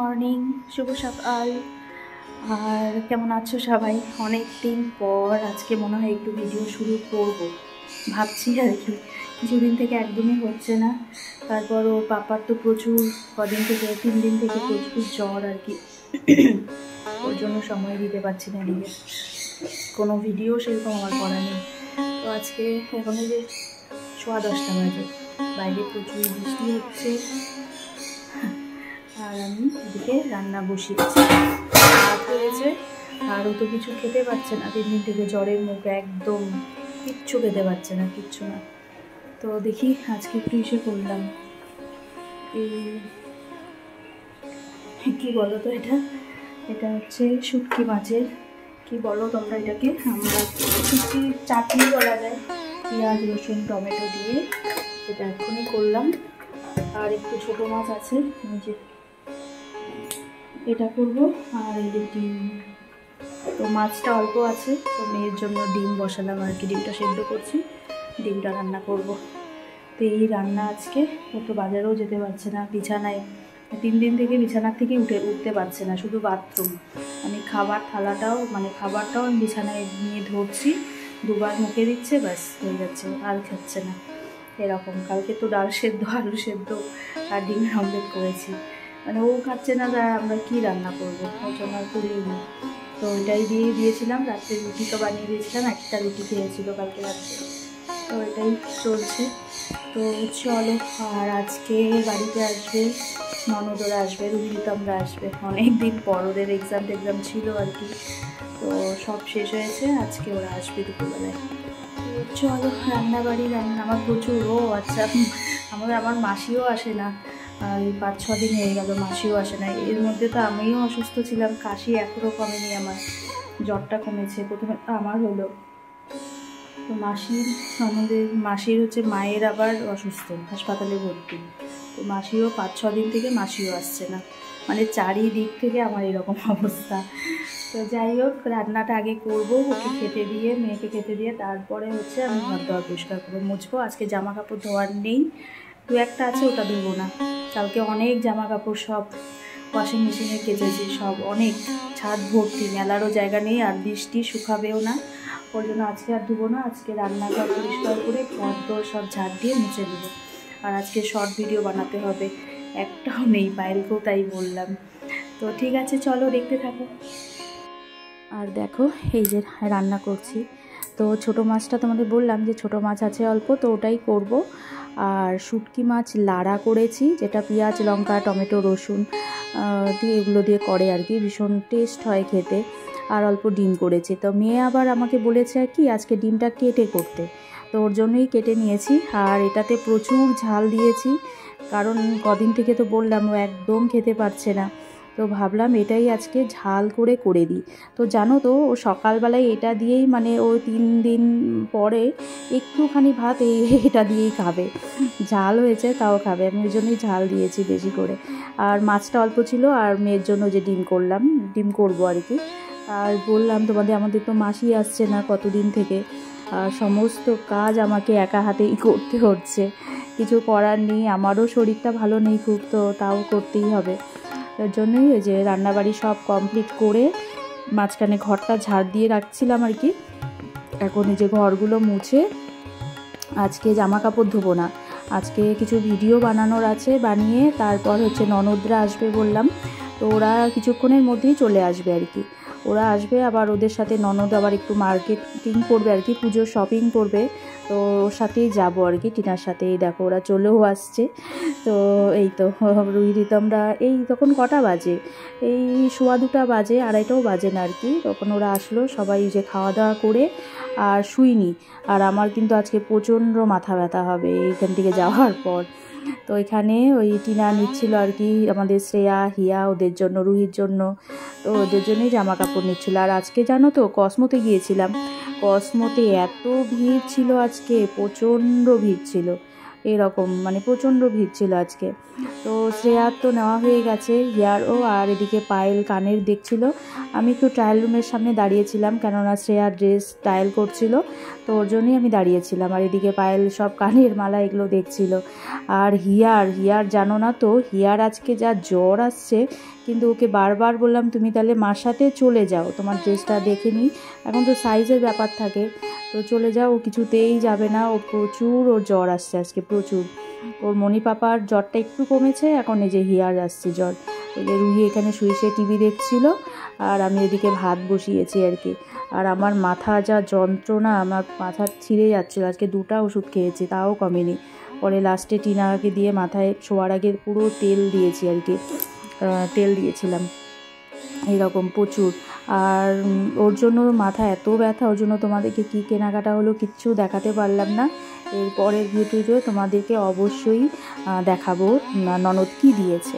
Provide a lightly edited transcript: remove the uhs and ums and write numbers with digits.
Morning, শুভ সকাল। আর কেমন আছো সবাই? অনেক দিন পর আজকে মনে হয় একটু ভিডিও শুরু করব ভাবছি আর কি। কিছুদিন থেকে একদমই হচ্ছে না। তারপর ওর পাপার তো প্রচুর কদিন থেকে 3 দিন থেকে প্রচুর জ্বর আর কি, ওর জন্য সময় দিতে পারছি না নিজে, কোনো ভিডিও সেরকম আমার করা নেই। তো আজকে এখন যে 10:15 বাজে, বাইরে প্রচুর বৃষ্টি হচ্ছে আর আমি এদিকে রান্না বসিয়েছি। ভাত হয়েছে আর ও তো কিছু খেতে পারছে না, 3 দিন থেকে জ্বরের মুখ, একদম কিচ্ছু খেতে পারছে না, কিচ্ছু না। তো দেখি আজকে একটু এসে করলাম এই কি বলো তো, এটা হচ্ছে শুটকি মাছের, কি বলো তোমরা এটাকে, আমরা শুটকি চাটনি বলা যায়, পেঁয়াজ রসুন টমেটো দিয়ে। এটা এক্ষুনি করলাম। আর একটু ছোটো মাছ আছে, যে এটা করবো। আর এই যে ডিম, তো মাছটা অল্প আছে, তো মেয়ের জন্য ডিম বসালাম আর কি, ডিমটা সেদ্ধ করছি, ডিমটা রান্না করব। তো এই রান্না আজকে। ও তো বাজারেও যেতে পারছে না, বিছানায় 3 দিন থেকে বিছানার থেকে উঠতে পারছে না, শুধু বাথরুম। আমি খাবারটাও আমি বিছানায় নিয়ে ধরছি, 2বার মুখে দিচ্ছে, ব্যাস হয়ে যাচ্ছে, আর খাচ্ছে না এরকম। কালকে তো ডাল সেদ্ধ, আলু সেদ্ধ আর ডিমের অমলেট করেছি, মানে ও খাচ্ছে না, যা আমরা কি রান্না করবো, ওর জন্য আর করিনি। তো এটাই দিয়েছিলাম, রাত্রে রুটি তো বানিয়ে দিয়েছিলাম, একটা রুটি খেয়েছিল কালকে রাত্রে, তো এটাই চলছে। তো চলো, আর আজকে বাড়িতে আসবে ননদরা, আসবে রুহিতমরা আসবে, অনেক দিন পর, ওদের এক্সাম ছিল আর কি, তো সব শেষ হয়েছে, আজকে ওরা আসবে দুপুরবেলায়। চলো রান্না আমার প্রচুর। ও আচ্ছা, আমার মাসিও আসে না, এই 5-6 দিন হয়ে গেল মাসিও আসে না। এর মধ্যে তো আমিও অসুস্থ ছিলাম, কাশি এখনও কমেনি আমার, জ্বরটা কমেছে, প্রথমে তো আমার হলো। তো মাসির হচ্ছে মায়ের আবার অসুস্থ, হাসপাতালে ভর্তি। তো মাসিও 5-6 দিন থেকে মাসিও আসছে না, মানে চারিদিক থেকে আমার এরকম অবস্থা। তো যাই হোক, রান্নাটা আগে করবো, ওকে খেতে দিয়ে, মেয়েকে খেতে দিয়ে, তারপরে হচ্ছে আমি ঘর দোয়ার পরিষ্কার করবো, মুছবো। আজকে জামা কাপড় ধোয়ার নেই, 2-1টা আছে, ওটা ধুবো না। কালকে অনেক জামা কাপড় সব ওয়াশিং মেশিনে কেচেছি, সব অনেক, ছাদ ভর্তি, মেলারও জায়গা নেই, আর বৃষ্টি শুকাবেও না, ওর জন্য আজকে আর ধুবো না। আজকে রান্নাঘর পরিষ্কার করে ঘর দোর সব ঝাড় দিয়ে মুছে দেবো। আর আজকে শর্ট ভিডিও বানাতে হবে, একটাও নেই, পায়েলকেও তাই বললাম। তো ঠিক আছে, চলো দেখতে থাকো। আর দেখো এই যে রান্না করছি, তো ছোটো মাছটা তোমাদের বললাম যে ছোটো মাছ আছে অল্প, তো ওটাই করব। আর শুটকি মাছ লাড়া করেছি, যেটা পেঁয়াজ লঙ্কা টমেটো রসুন দিয়ে, এগুলো দিয়ে করে আর কি, ভীষণ টেস্ট হয় খেতে। আর অল্প ডিম করেছি। তো মেয়ে আবার আমাকে বলেছে কি আজকে ডিমটা কেটে করতে, তো ওর জন্যই কেটে নিয়েছি। আর এটাতে প্রচুর ঝাল দিয়েছি, কারণ কদিন থেকে তো বললাম ও একদম খেতে পারছে না, তো ভাবলাম এটাই আজকে ঝাল করে দিই। তো জানো তো, ও সকালবেলায় এটা দিয়েই, মানে ও 3 দিন পরে একটুখানি ভাত এটা দিয়েই খাবে, ঝাল হয়েছে তাও খাবে, আমি ওই জন্যই ঝাল দিয়েছি বেশি করে। আর মাছটা অল্প ছিল, আর মেয়ের জন্য যে ডিম করবো আর কি। আর বললাম তোমাদের, আমাদের তো মাসি আসছে না কতদিন থেকে, আর সমস্ত কাজ আমাকে একা হাতেই করতে হচ্ছে, কিছু করার নেই, আমারও শরীরটা ভালো নেই খুব, তো তাও করতেই হবে। তার জন্যই ওই যে রান্নাবাড়ি সব কমপ্লিট করে মাঝখানে ঘরটা ঝাড় দিয়ে রাখছিলাম আর কি। এখন এই যে ঘরগুলো মুছে, আজকে জামা কাপড় ধোবো না, আজকে কিছু ভিডিও বানানোর আছে, বানিয়ে তারপর হচ্ছে ননদরা আসবে বললাম, তো ওরা কিছুক্ষণের মধ্যেই চলে আসবে আর কি। ওরা আসবে, আবার ওদের সাথে ননদ আবার একটু মার্কেটিং করবে আর কি, পুজোর শপিং করবে, তো ওর সাথেই যাবো আর কি, টিনার সাথেই। দেখো ওরা চলেও আসছে। তো এই তো রুহিতমরা, এই তখন কটা বাজে, এই 1:15 বাজে, 2:30টাও বাজে না আর কি, তখন ওরা আসলো সবাই, যে খাওয়া দাওয়া করে আর শুইনি। আর আমার কিন্তু আজকে প্রচণ্ড মাথা ব্যথা হবে এইখান থেকে যাওয়ার পর। তো এখানে ওই টিনা নিচ্ছিল আর কি, আমাদের শ্রেয়া হিয়া ওদের জন্য, রুহির জন্য, তো ওদের জন্যই জামা কাপড় নিচ্ছিল। আর আজকে জানো তো কসমোতে গিয়েছিলাম, কসমোতে এত ভিড় ছিল আজকে, প্রচণ্ড ভিড় ছিল, এরকম মানে প্রচণ্ড ভিড় ছিল আজকে। তো শ্রেয়ার তো নেওয়া হয়ে গেছে, হিয়ারও, আর এদিকে পায়েল কানের দেখছিল। আমি একটু ট্রায়াল রুমের সামনে দাঁড়িয়েছিলাম, কেননা শ্রেয়ার ড্রেস ট্রায়াল করছিল, তো ওর জন্যই আমি দাঁড়িয়েছিলাম। আর এদিকে পায়েল সব কানের মালা এগুলো দেখছিল। আর হিয়ার জানো না তো, হিয়ার আজকে যা জ্বর আসছে, কিন্তু ওকে বারবার বললাম তুমি তাহলে মার সাথে চলে যাও, তোমার ড্রেসটা দেখে নিই, এখন তো সাইজের ব্যাপার থাকে, তো চলে যাও। ও কিছুতেই যাবে না, ও প্রচুর ওর জ্বর আসছে আজকে, প্রচুর। ওর মনি পাপার জ্বরটা একটু কমেছে, এখন এই যে হিয়ার আসছে জ্বর। ওই যে রুহি এখানে শুয়ে শুয়ে টিভি দেখছিল, আর আমি এদিকে ভাত বসিয়েছি আর কি। আর আমার মাথা যা যন্ত্রণা, আমার মাথা ছিঁড়ে যাচ্ছিলো, আজকে 2টা ওষুধ খেয়েছি তাও কমেনি। পরে লাস্টে টিনাকে দিয়ে মাথায় শোয়ার আগে পুরো তেল দিয়েছি আর কি, তেল দিয়েছিলাম এরকম প্রচুর। আর ওর জন্য মাথা এত ব্যথা, ওর জন্য তোমাদেরকে কী কেনাকাটা হলো কিচ্ছু দেখাতে পারলাম না। এর পরের ভিডিওতে তোমাদেরকে অবশ্যই দেখাবো ননদ কী দিয়েছে।